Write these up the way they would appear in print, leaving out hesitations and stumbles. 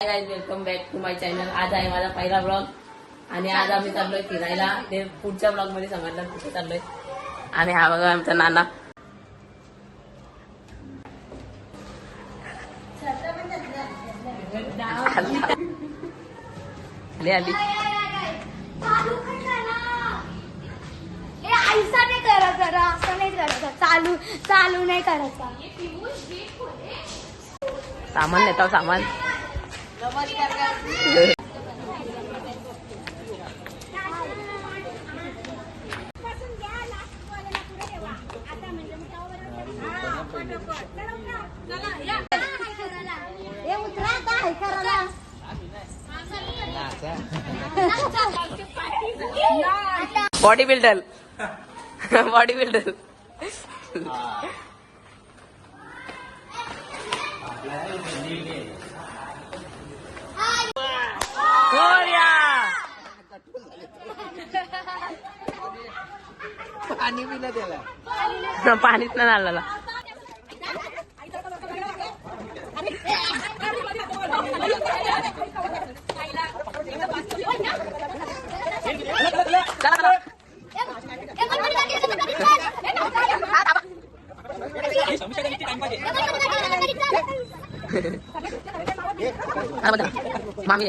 Guys welcome back to my channel. आज आहे माझा पहिला ब्लॉग आणि आज आम्ही चाललोय फिरायला। ते पुढच्या ब्लॉग मध्ये सांगितलं कुठे चाललोय। आणि हा बघा आमचा नाना आली आली। चालू नाही करायचा। सामान नेता सामान। Body builder body builder. पाणी पिलं त्याला पाणीच नाही आलेला। मामी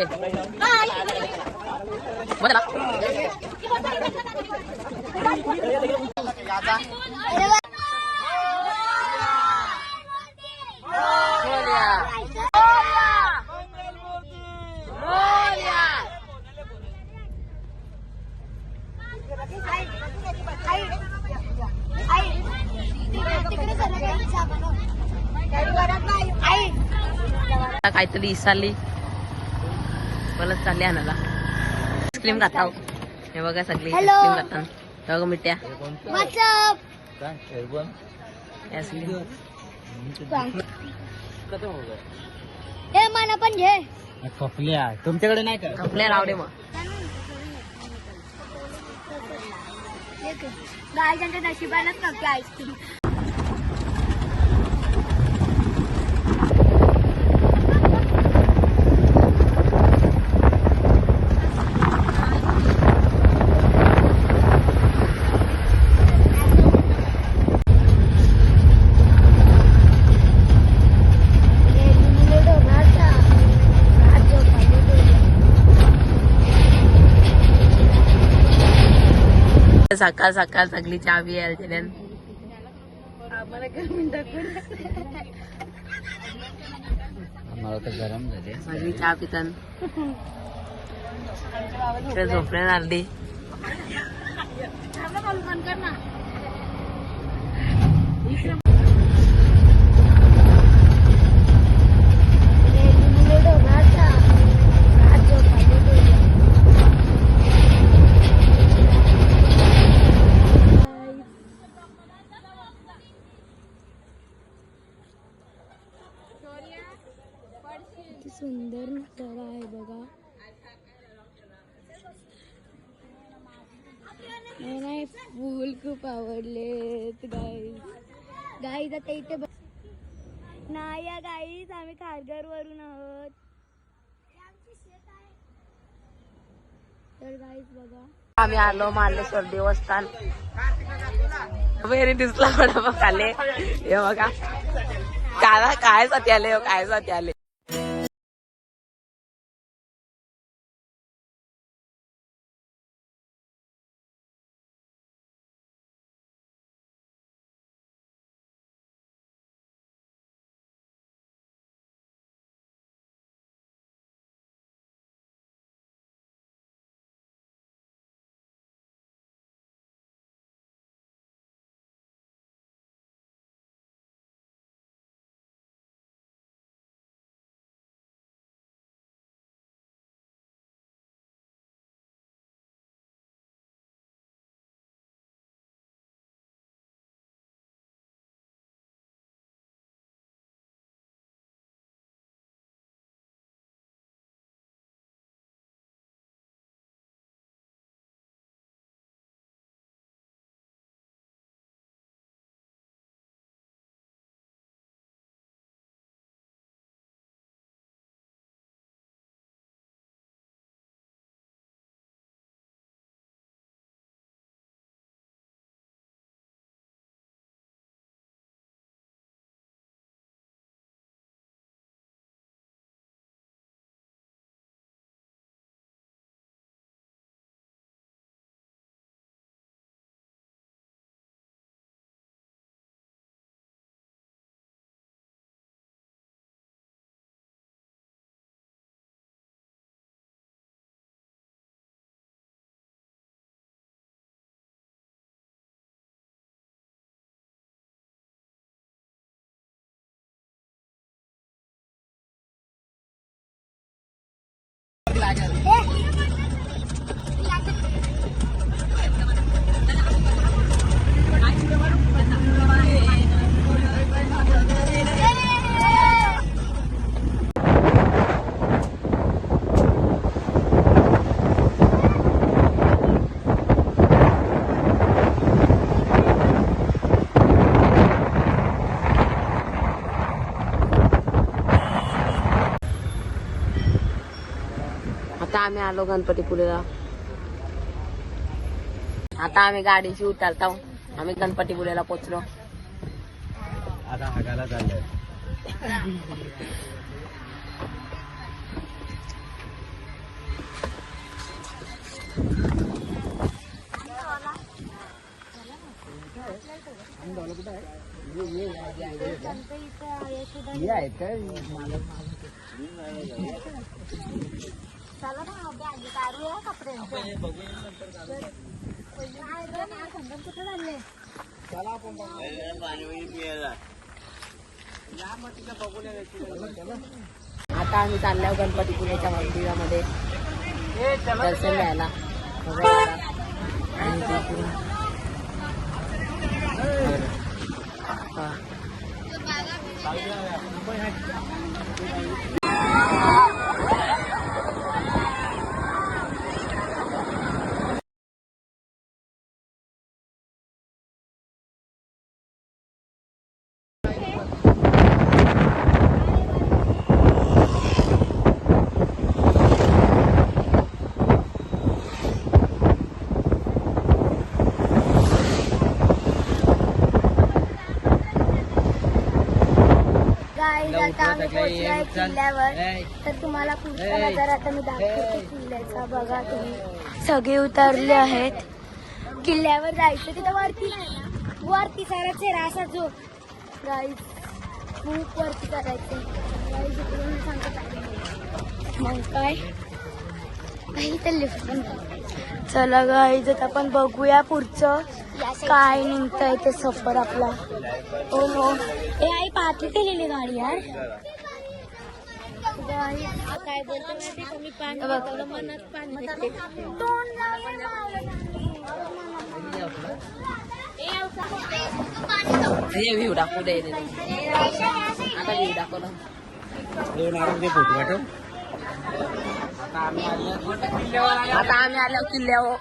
काहीतरी इसाली परत चालली आणायला। आईस्क्रीम खाता हे बघा सगळी आईस्क्रीम खातात। हे बघा मिठ्या हे मला पण घे। खपल्या तुमच्याकडे नाही का? खपल्या रावडे मग गायच्या नशिबालाच नव्हती आईस्क्रीम। सकाळ सकाळ सगळी चहा बी यायची मला तर गरम झाले सगळी चहा पितात। झोपणे अर्धी सुंदर नजारा आहे बघा। मला हे फूल खूप आवडले गाईज आता इथे नाही या गाईज आम्ही खारघर वरून आहोत। तर गाईज बघा आम्ही आलो मार्लेश्वर देवस्थान। वेरी दिसला वडापाव खाल्ले हे बघा काय साठी आले आता आम्ही आलो गणपतीपुळेला. आता आम्ही गाडीची उतरतो. आम्ही गणपतीपुळेला पोहोचलो. आता हागायला चाललंय. आता आम्ही चाललो गणपतीपुळेच्या मंदिरामध्ये दर्शन घ्यायला. गाईज आता आम्ही पोहोचलोय किल्ल्यावर. तर तुम्हाला पुढचा नजारा आता मी दाखवते किल्ल्याचा. बघा तुम्ही सगळे उतरले आहेत. किल्ल्यावर जायचं तिथं वरती नाही ना, वरती चढायचे असा जो गाईज खूप वरती करायचं. गाईज इकडून सांगत मग काय तर लिफ्ट पण. चला गाईज आता आपण बघूया पुढचं काय निघतंय ते सफर आपला. हो हो ए आई पाठी केलेली गाडी यार. काय बोलतो माहिती कमी पाणी मनात पाणी व्ह्यू दाखवू दे. आता व्ह्यू दाखवलं. आता आम्ही आलो किल्ल्यावर.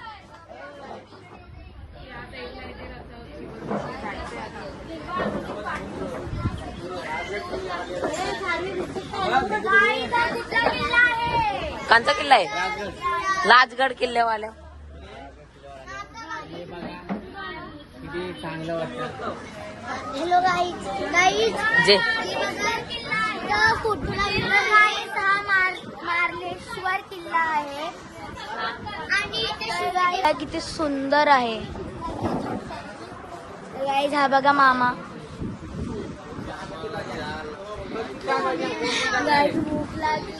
कोणचा किल्ला आहे? राजगड किल्ल्यावाल्या. किती चांगलं वाटतं. हॅलो गाईज गाईज जे मार्लेश्वर किल्ला आहे आणि किती सुंदर आहे. गाईज हा बघा मामा. गाईज भूक लागली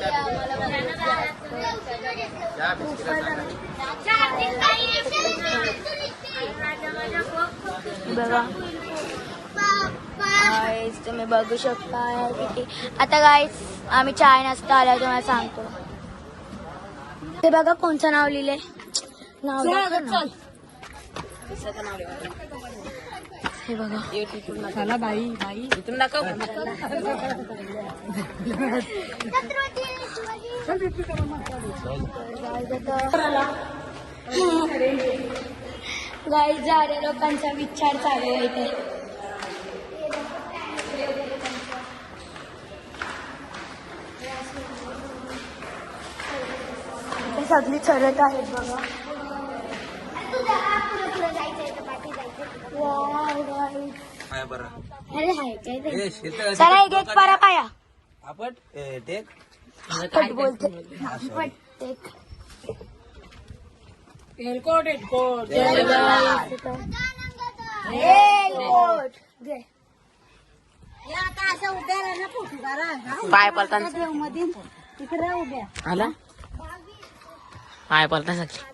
बघा. गाईज तुम्ही बघू शकता किती. आता गाईज आम्ही चाय नाश्ता आल्यावर तुम्हाला सांगतो. ते बघा कोणचं नाव लिहिले. नाव हे बघा. चला बाई बाई इथून दाखव. गाईज झाडे लोकांचा विचार चालू आहे इथे. सगळी चढत आहेत बघा. अरे हाय काय चला एक पारा पाया आपण टेक पट बोलते पट टेक. एलकोट एलकोट पाय पलताना तिकडे उभ्या आला. पाय पलता सगळी.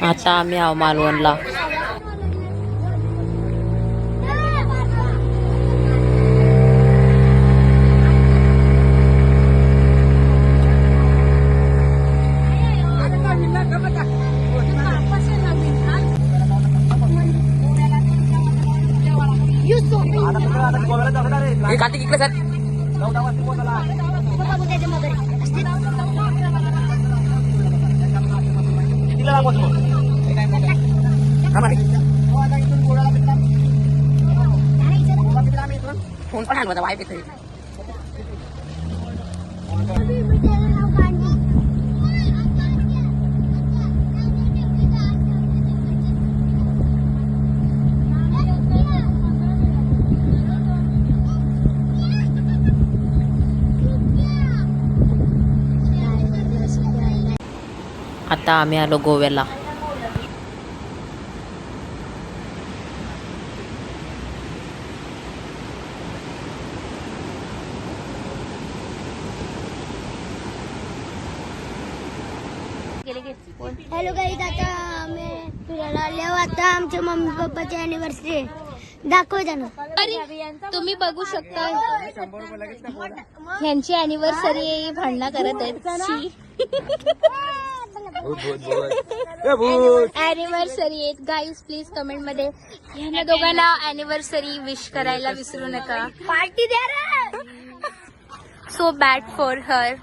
आता आम्ही आहो मालवणला. कार्तिक इकडे सर. फोन पण आणला वाईफ येते आता आम्ही आलो गोव्याला. हॅलो गाईज, आता आम्ही फिरायला आलो. आता आमच्या मम्मी पप्पाची अॅनिव्हर्सरी आहे. दाखव जाणं. तुम्ही बघू शकता यांची अॅनिव्हर्सरी भांडणं करत आहेत. अॅनिव्हर्सरी आहेत गाईज. प्लीज कमेंट मध्ये यांना दोघांना अॅनिव्हर्सरी विश करायला विसरू नका. पार्टी द्या रे. So bad for her.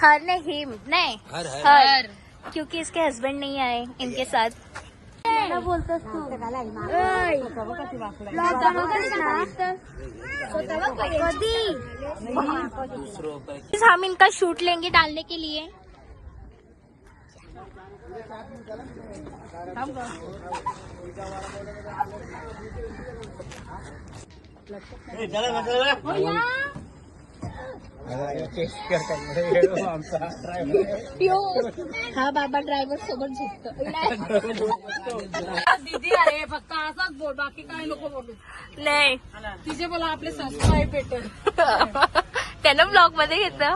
Her ने हिम नहीं हर, क्योंकि इसके हस्बैंड नहीं आए इनके साथ. बोलतोस तू हम इनका शूट लेंगे डालने के लिए. हा बाबा ड्रायव्हर सोबत झोपतो. दीदी अरे फक्त असाच बोल, बाकी काय नको बोलू. नाही तिचे बोला आपले सबस्क्राईब भेटेल. त्यानं ब्लॉग मध्ये घेतलं.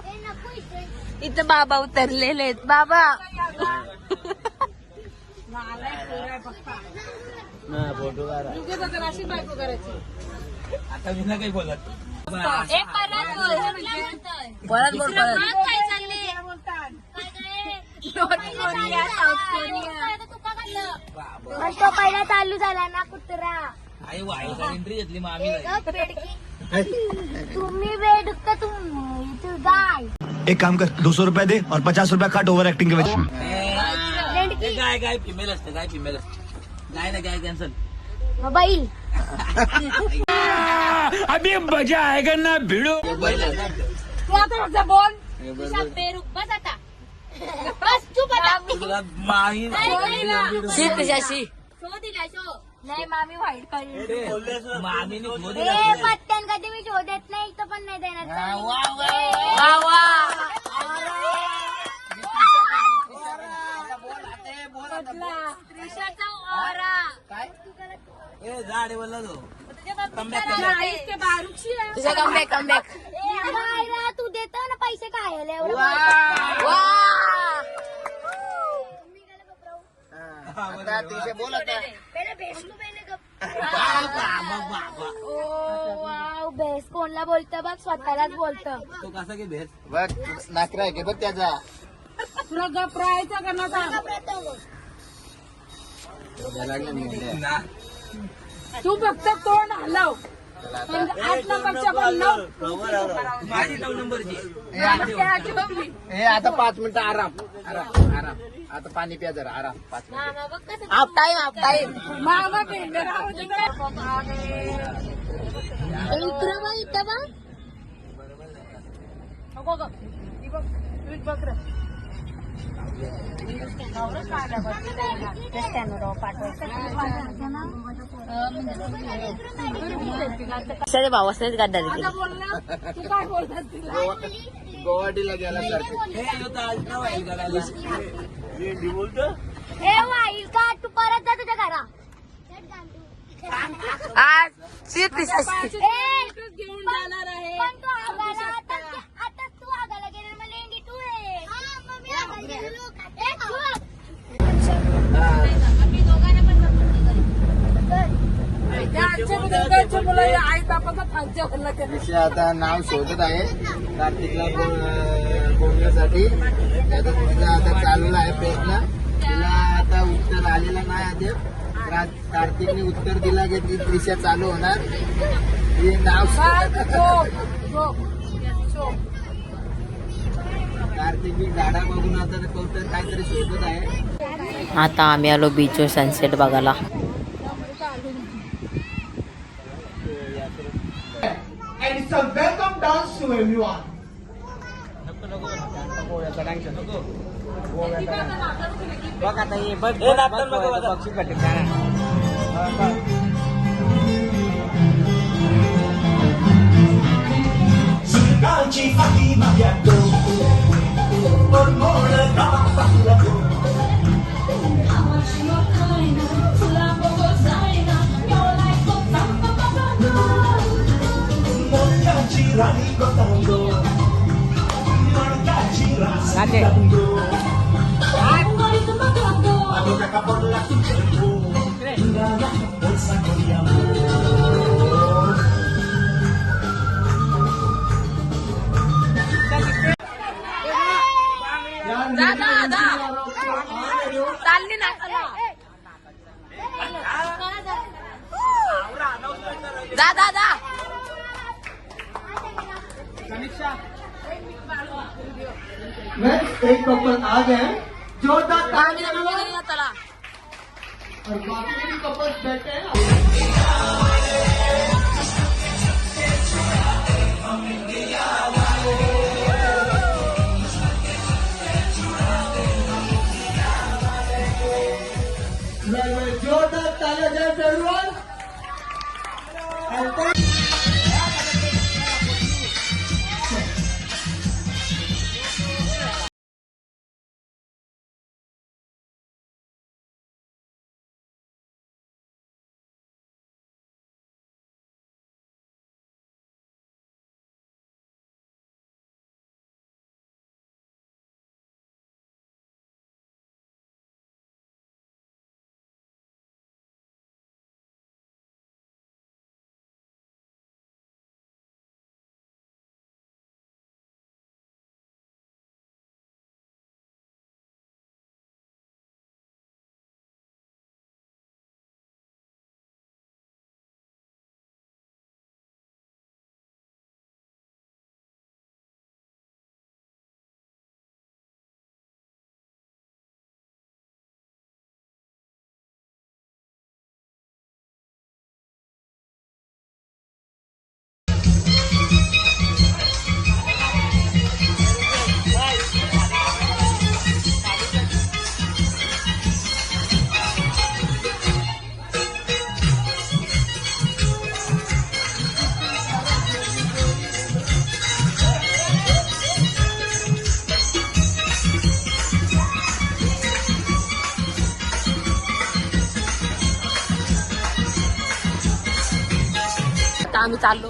इथं बाबा उतरलेले आहेत. बाबा अशी बायको करायची. आता मी ना काही बोलत परत बोल तो पहिला चालू झाला ना कुत्रा. आई वाईट एंट्री घेतली मग आम्ही तुम्ही वेळ तू गाय. एक काम कर 200 रुपए दे और 50 रुपया काट ओवर एक्टिंग के वजह गाय गाय फिमेल असते, गाय फिमेल असते. गाय ना गाय कॅन्सल. मोबाईल अभी मजा आएगा ना भिड़ो. बोल बस आता. बस चुप आता. माही नाही मामी वाईट करेल. मामीने पत्त्यान कधी मी शोधत नाही. इथं पण नाही देणार. झाडे बोलला तो तुझा कमबॅक कमबॅक. तू देतो ना पैसे काय बेस कोणला बोलतं बघ, स्वतःलाच बोलतं. तो कसा की भेट बघ नाकरा आहे की बघ त्याचा. तुला गप राहायचं का नका. तू फक्त तोंड हलव. 8 नंबरच्या पण 9. माझी 9 नंबरची. हे आता 5 मिनिटं आराम आराम आराम. आता पाणी प्या जरा आराम 5 मिनिटं. आप टाइम मामा पेंडे राहू दे. विक्रम इथं बघ. नको ग. ही बघ, स्वीट बकरं. सरे भाऊ असलेच गाड्या हे गोवाडीला गेला सारखं. होता आज ना वाईल करायला. हे वाईल का तू परत जा तुझ्या घरा. आज घेऊन जाणार आहे. पण तू आगाला आता तू आगाला गेला मग लेंडी तू आहे. आता नाव शोधत आहे कार्तिकला बोलण्यासाठी. त्याचा तिचा आता चालूला आहे प्रयत्न. तिला आता उत्तर आलेलं नाही अद्याप. कार्तिकने उत्तर दिला की ती त्रिशा चालू होणार. नाव काय कार्तिक बी झाडा बघून आता कौतुक काहीतरी शोधत आहे. आता आम्ही आलो बीचवर सनसेट बघायला. बघ आता हे बघ बक्षीस भेटेल का? चालली ना जा जा जा. एक कपल आ गए जोरदार तालियां चला. और बाकी कपल्स बैठे हैं. जोरदार तालियां दें everyone. आता आम्ही चाललो.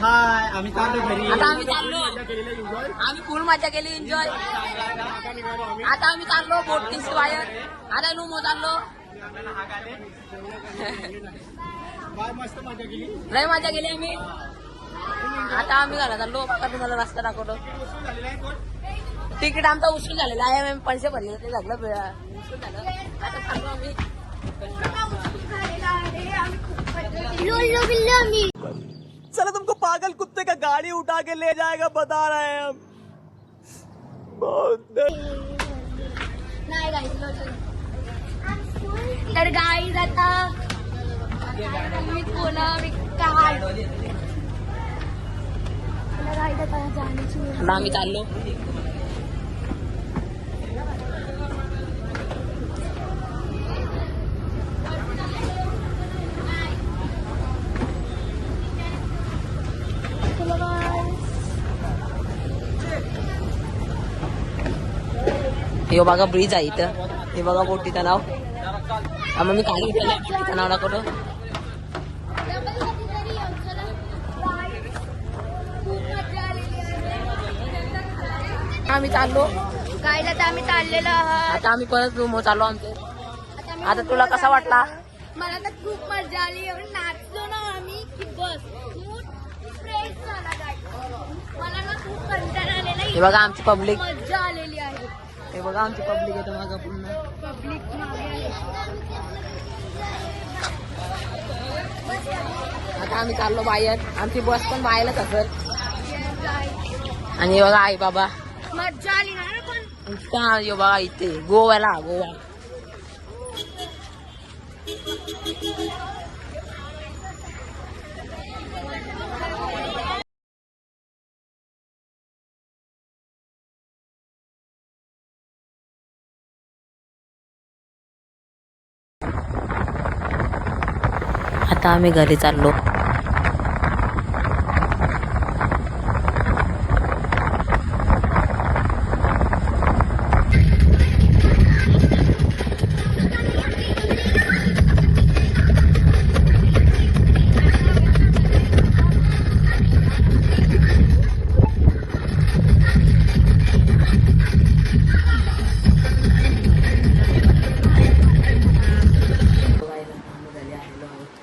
हाय आम्ही चाललो घरी. आता आम्ही चाललो. आम्ही फुल मजा केली एन्जॉय. आता आम्ही चाललो बोटिंग बाहेर. आता लुमो चाललो. मस्त मजा केली. लय मजा केली आम्ही. आता आम्ही घाला चाललो. बघा तुम्हाला रस्ता दाखवतो. तिकीट आमचा उशीर झालेला आहे. आम्ही पैसे भरले ते झालं उशीर झालं. आता चाललो आम्ही. चलो तुमको पागल कुत्ते का गाड़ी उठा के ले जाएगा बता रहे हैं हम. तर गाईज आता मी कोणा काय गाईड आता जाण्याची वेळ. आता आम्ही चाललो. हे बघा ब्रिज आहे इथं. हे बघा बोटीचं नाव. मग मी खाली उतरले बोटीचं नाव दाखवतो. आम्ही चाललो. गाईड आता आम्ही चाललेलो आहात. आता आम्ही परत रूम चाललो आमचे. आता तुला कसा वाटला? मला तर खूप मजा आली. एवढं नाचलो ना आम्ही की बस मूड फ्रेश झाला. गाईड मला ना खूप कंटाळा आलेला. हे बघा आमची पब्लिक. मजा आलेली आहे. हे बघा आमची पब्लिक येतो मागं पूर्ण. पब्लिक मागे आली. आता आम्ही चाललो बाहेर. आमची बस पण बाहेरच असेल. आणि बघा आई बाबा मज्जा आली ना पण. इथं यो बघा इथे गोव्याला गोवा. आता आम्ही घरी चाललो.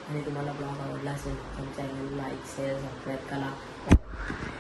आणि तुम्हाला ब्लॉग आवडला असेल तर चॅनल लाईक शेअर सबस्क्राईब करा.